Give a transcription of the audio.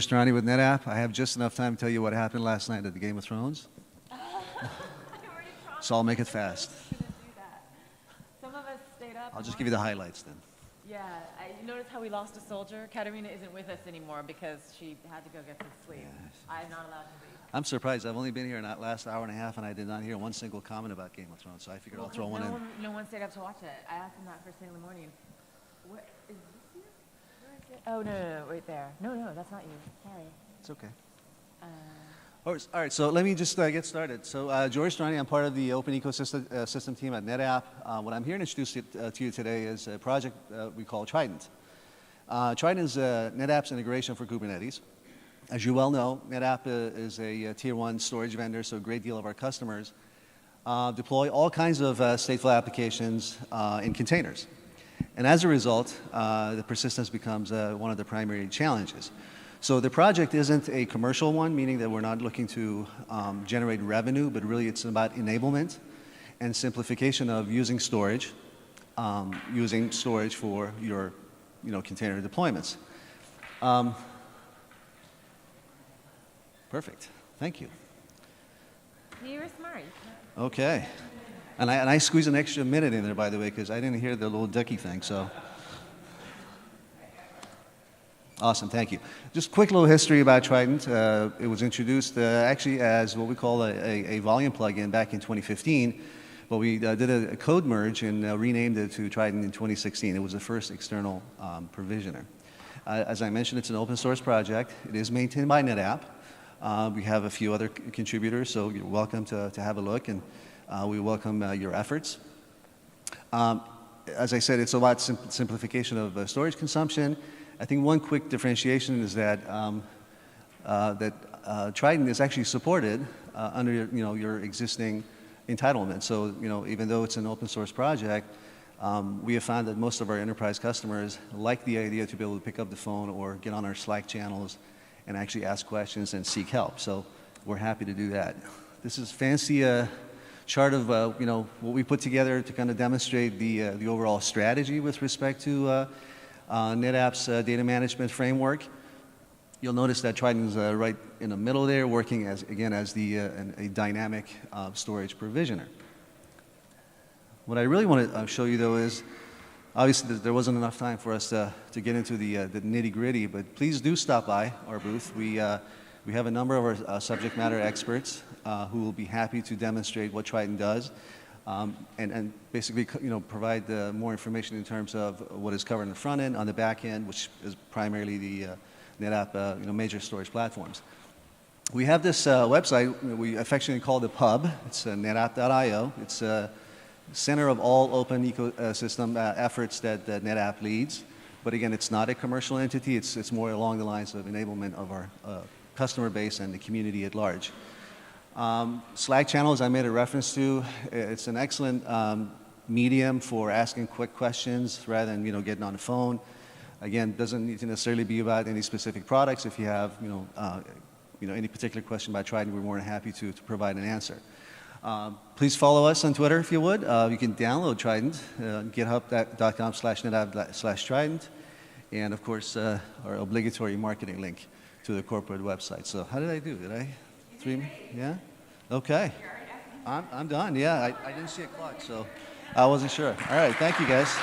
Tehrani with NetApp. I have just enough time to tell you what happened last night at the Game of Thrones. So I'll make it fast. Some of us stayed up. I'll just give you the highlights then. Yeah, you notice how we lost a soldier? Katerina isn't with us anymore because she had to go get some sleep. Yes. I'm not allowed to leave. I'm surprised. I've only been here in that last hour and a half, and I did not hear one single comment about Game of Thrones, so I figured I'll throw one in. No one stayed up to watch it. I asked him that first thing in the morning. What, is this you? Where is it? Oh, no, right there. No, that's not you. Sorry. It's okay. All right, so let me just get started. So George Tehrani, I'm part of the open ecosystem system team at NetApp. What I'm here to introduce to you today is a project we call Trident. Trident is NetApp's integration for Kubernetes. As you well know, NetApp is a tier 1 storage vendor, so a great deal of our customers deploy all kinds of stateful applications in containers. And as a result, the persistence becomes one of the primary challenges. So the project isn't a commercial one, meaning that we're not looking to generate revenue, but really it's about enablement and simplification of using storage for your container deployments. Perfect. Thank you. You were smart. Okay. And I squeezed an extra minute in there, by the way, because I didn't hear the little ducky thing, so. Awesome, thank you. Just quick little history about Trident. It was introduced actually as what we call a volume plugin back in 2015, but we did a code merge and renamed it to Trident in 2016. It was the first external provisioner. As I mentioned, it's an open source project. It is maintained by NetApp. We have a few other contributors, so you're welcome to have a look, and we welcome your efforts. As I said, it's about simplification of storage consumption. I think one quick differentiation is that Trident is actually supported under your existing entitlement. So even though it's an open source project, we have found that most of our enterprise customers like the idea to be able to pick up the phone or get on our Slack channels and actually ask questions and seek help. So we're happy to do that. This is fancy chart of what we put together to kind of demonstrate the overall strategy with respect to NetApp's data management framework. You'll notice that Trident is right in the middle there, working as a dynamic storage provisioner. What I really want to show you, though, is obviously there wasn't enough time for us to get into the nitty-gritty, but please do stop by our booth. We have a number of our subject matter experts who will be happy to demonstrate what Trident does. And basically, provide more information in terms of what is covered in the front end, on the back end, which is primarily the NetApp major storage platforms. We have this website we affectionately call the Pub. It's netapp.io. It's a center of all open ecosystem efforts that NetApp leads. But again, it's not a commercial entity. It's more along the lines of enablement of our customer base and the community at large. Slack channels I made a reference to. It's an excellent medium for asking quick questions rather than getting on the phone. Again, doesn't need to necessarily be about any specific products. If you have any particular question about Trident, we're more than happy to provide an answer. Please follow us on Twitter if you would. You can download Trident, github.com/netapp/Trident, and of course our obligatory marketing link to the corporate website. So how did I do? Did I? 3? Yeah? Okay. I'm done. Yeah, I didn't see a clock, so I wasn't sure. All right, thank you guys.